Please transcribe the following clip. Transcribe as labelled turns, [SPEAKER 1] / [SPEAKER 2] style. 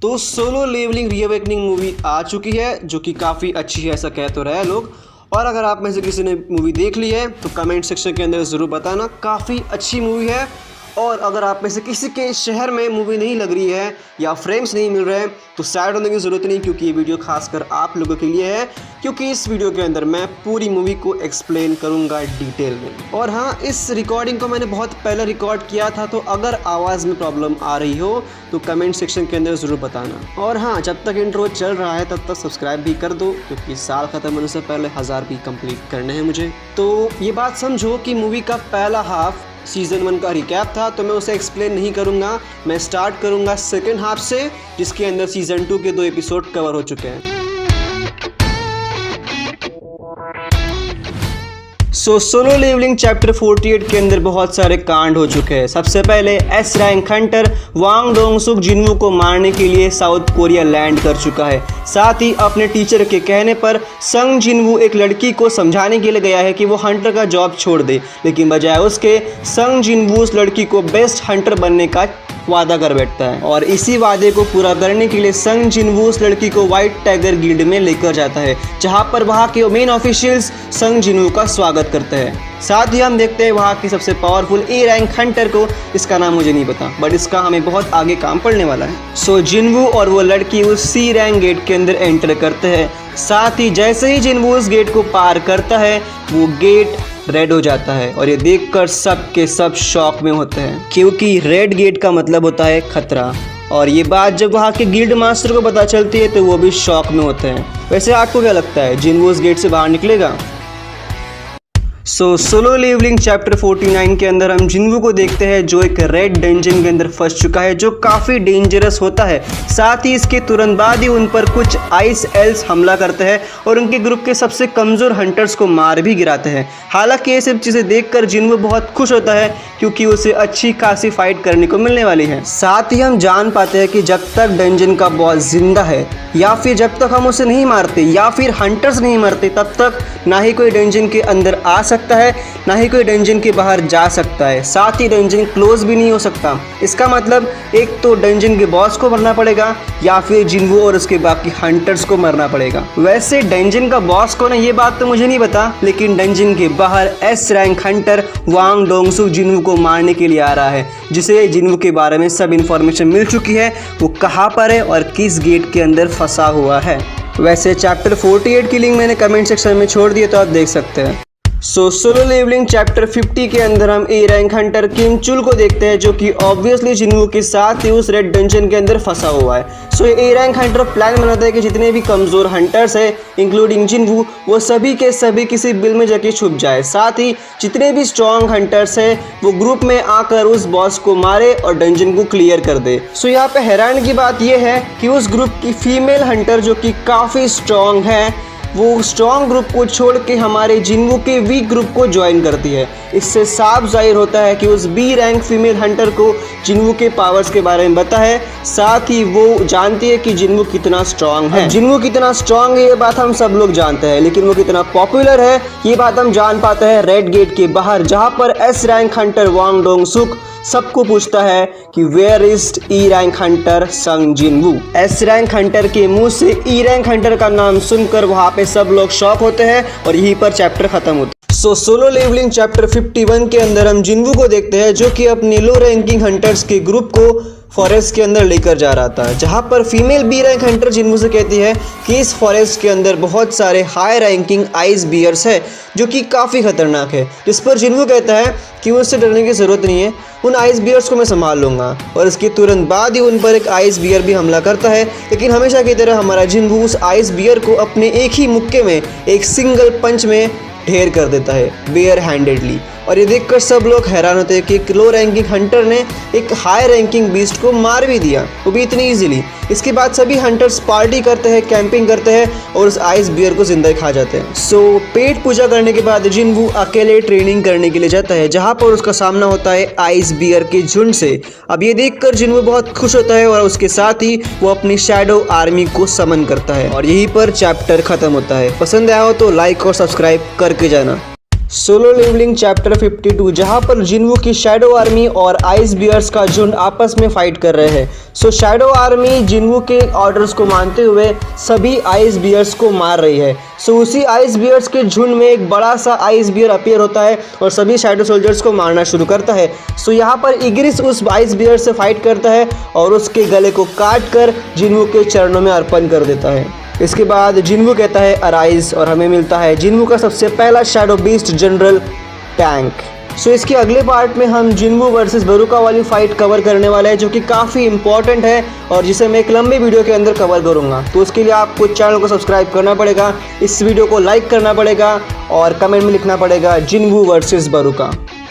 [SPEAKER 1] तो solo levelling reawakening movie आ चुकी है जो कि काफ़ी अच्छी है, ऐसा कह तो रहे हैं लोग। और अगर आप में से किसी ने मूवी देख ली है तो कमेंट सेक्शन के अंदर ज़रूर बताना, काफ़ी अच्छी मूवी है। और अगर आप में से किसी के शहर में मूवी नहीं लग रही है या फ्रेम्स नहीं मिल रहे हैं तो सैड होने की ज़रूरत नहीं, क्योंकि ये वीडियो खासकर आप लोगों के लिए है, क्योंकि इस वीडियो के अंदर मैं पूरी मूवी को एक्सप्लेन करूंगा डिटेल में। और हाँ, इस रिकॉर्डिंग को मैंने बहुत पहले रिकॉर्ड किया था, तो अगर आवाज़ में प्रॉब्लम आ रही हो तो कमेंट सेक्शन के अंदर ज़रूर बताना। और हाँ, जब तक इंट्रो चल रहा है तब तक सब्सक्राइब भी कर दो, क्योंकि साल ख़त्म होने से पहले 1000 भी कंप्लीट करने हैं मुझे। तो ये बात समझो कि मूवी का पहला हाफ सीज़न 1 का रिकैप था, तो मैं उसे एक्सप्लेन नहीं करूंगा। मैं स्टार्ट करूंगा सेकेंड हाफ से, जिसके अंदर सीज़न 2 के 2 एपिसोड कवर हो चुके हैं। सोलो लेवलिंग चैप्टर 48 के अंदर बहुत सारे कांड हो चुके हैं। सबसे पहले एस रैंक हंटर वांग डोंगसुक जिन्वू को मारने के लिए साउथ कोरिया लैंड कर चुका है। साथ ही अपने टीचर के कहने पर संग जिन्वू एक लड़की को समझाने के लिए गया है कि वो हंटर का जॉब छोड़ दे, लेकिन बजाय उसके संग जिन्वू उस लड़की को बेस्ट हंटर बनने का वादा कर बैठता है। और इसी वादे को पूरा करने के लिए संग जिन्वू उस लड़की को व्हाइट टाइगर गिल्ड में लेकर जाता है, जहां पर वहां के मेन ऑफिशियल्स संग जिन्वू का स्वागत करते हैं। साथ ही हम देखते हैं वहां की सबसे पावरफुल ए रैंक हंटर को, इसका नाम मुझे नहीं पता, बट इसका हमें बहुत आगे काम पड़ने वाला है। सो जिन्वू और वो लड़की उस सी रैंक गेट के अंदर एंटर करते हैं। साथ ही जैसे ही जिन्वू उस गेट को पार करता है वो गेट रेड हो जाता है, और ये देखकर सब के सब शॉक में होते हैं, क्योंकि रेड गेट का मतलब होता है खतरा। और ये बात जब वहाँ के गिल्ड मास्टर को पता चलती है तो वो भी शॉक में होते हैं। वैसे आपको क्या लगता है, जिन्वू उस गेट से बाहर निकलेगा? सोलो लेवलिंग चैप्टर 49 के अंदर हम जिन्वू को देखते हैं जो एक रेड डंजन के अंदर फंस चुका है, जो काफ़ी डेंजरस होता है। साथ ही इसके तुरंत बाद ही उन पर कुछ आइस एल्स हमला करते हैं और उनके ग्रुप के सबसे कमज़ोर हंटर्स को मार भी गिराते हैं। हालांकि ये सब चीज़ें देखकर जिन्वू बहुत खुश होता है, क्योंकि उसे अच्छी खासी फाइट करने को मिलने वाली है। साथ ही हम जान पाते हैं कि जब तक डंजन का बॉस जिंदा है, या फिर जब तक हम उसे नहीं मारते, या फिर हंटर्स नहीं मरते, तब तक ना ही कोई डंजन के अंदर आ सकता है, ना ही कोई डंजन के बाहर जा सकता है। साथ ही डंजन क्लोज भी नहीं हो सकता। इसका मतलब एक तो डंजन के बॉस को मरना पड़ेगा, या फिर जिन्वू और उसके बाकी हंटर्स को मरना पड़ेगा। वैसे डंजन का बॉस कौन है ये बात तो मुझे नहीं पता, लेकिन डंजन के बाहर एस रैंक हंटर वांग डोंगसुक जिन्वू को मारने के लिए आ रहा है, जिसे जिन्वू के बारे में सब इन्फॉर्मेशन मिल चुकी है, वो कहाँ पर है और किस गेट के अंदर फंसा हुआ है। वैसे चैप्टर 48 की लिंक मैंने कमेंट सेक्शन में छोड़ दिया, तो आप देख सकते हैं। सोलो लेवलिंग चैप्टर 50 के अंदर हम ए रैंक हंटर किम चुल को देखते हैं, जो कि ऑब्वियसली जिन्वू के साथ ही उस रेड डंजन के अंदर फंसा हुआ है। सो ए रैंक हंटर प्लान बनाता है कि जितने भी कमज़ोर हंटर्स हैं इंक्लूडिंग जिन्वू, वो सभी के सभी किसी बिल में जाके छुप जाए। साथ ही जितने भी स्ट्रॉन्ग हंटर्स हैं वो ग्रुप में आकर उस बॉस को मारे और डंजन को क्लियर कर दे। सो यहाँ पे हैरान की बात यह है कि उस ग्रुप की फीमेल हंटर जो कि काफ़ी स्ट्रॉन्ग है, वो स्ट्रॉन्ग ग्रुप को छोड़ के हमारे जिन्वू के वीक ग्रुप को ज्वाइन करती है। इससे साफ जाहिर होता है कि उस बी रैंक फीमेल हंटर को जिन्वू के पावर्स के बारे में पता है। साथ ही वो जानती है कि जिन्वू कितना स्ट्रॉन्ग है। जिन्वू कितना स्ट्रॉन्ग है ये बात हम सब लोग जानते हैं, लेकिन वो कितना पॉपुलर है ये बात हम जान पाते हैं रेड गेट के बाहर, जहाँ पर S rank hunter Wang Dongsuk सबको पूछता है कि where is E rank hunter Sung Jinwoo. S rank Hunter के मुंह से ई रैंक हंटर का नाम सुनकर वहां पे सब लोग शॉक होते हैं और यहीं पर चैप्टर खत्म होता है। सोलो लेवलिंग चैप्टर 51 के अंदर हम जिन्वू को देखते हैं, जो कि अपने लो रैंकिंग हंटर्स के ग्रुप को फॉरेस्ट के अंदर लेकर जा रहा था, जहां पर female B rank hunter Jinwoo से कहती है कि इस फॉरेस्ट के अंदर बहुत सारे हाई रैंकिंग आइस बियर्स है जो कि काफ़ी खतरनाक है। जिस पर जिन्वू कहता है कि उससे डरने की ज़रूरत नहीं है, उन आइस बियर्स को मैं संभाल लूँगा। और इसके तुरंत बाद ही उन पर एक आइस बियर भी हमला करता है, लेकिन हमेशा की तरह हमारा जिन्वू उस आइस बियर को अपने एक ही मुक्के में, एक सिंगल पंच में ढेर कर देता है, बेयर हैंडेडली। और ये देखकर सब लोग हैरान होते हैं कि एक लो रैंकिंग हंटर ने एक हाई रैंकिंग बीस्ट को मार भी दिया, वो भी इतनी इजीली। इसके बाद सभी हंटर्स पार्टी करते हैं, कैंपिंग करते हैं और उस आइस बियर को जिंदा खा जाते हैं। सो पेट पूजा करने के बाद जिन्वू अकेले ट्रेनिंग करने के लिए जाता है, जहाँ पर उसका सामना होता है आइस बियर के झुंड से। अब ये देखकर जिन्वू बहुत खुश होता है और उसके साथ ही वो अपनी शैडो आर्मी को समन करता है, और यहीं पर चैप्टर खत्म होता है। पसंद आया हो तो लाइक और सब्सक्राइब करके जाना। सोलो लेवलिंग चैप्टर 52, जहां पर जिन्वू की शैडो आर्मी और आइस बियर्स का झुंड आपस में फाइट कर रहे हैं। सो शैडो आर्मी जिन्वू के ऑर्डर्स को मानते हुए सभी आइस बियर्स को मार रही है। सो उसी आइस बियर्स के झुंड में एक बड़ा सा आइस बियर अपीयर होता है और सभी शैडो सोल्जर्स को मारना शुरू करता है। सो यहाँ पर इग्रिस उस आइस बियर से फाइट करता है और उसके गले को काट कर जिन्वू के चरणों में अर्पण कर देता है। इसके बाद जिन्वू कहता है अराइज और हमें मिलता है जिन्वू का सबसे पहला शैडो बीस्ट जनरल टैंक। सो इसके अगले पार्ट में हम जिन्वू वर्सेस बरुका वाली फाइट कवर करने वाले हैं, जो कि काफ़ी इंपॉर्टेंट है और जिसे मैं एक लंबे वीडियो के अंदर कवर करूंगा। तो उसके लिए आपको चैनल को सब्सक्राइब करना पड़ेगा, इस वीडियो को लाइक करना पड़ेगा और कमेंट में लिखना पड़ेगा जिन्वू वर्सेस बरुका।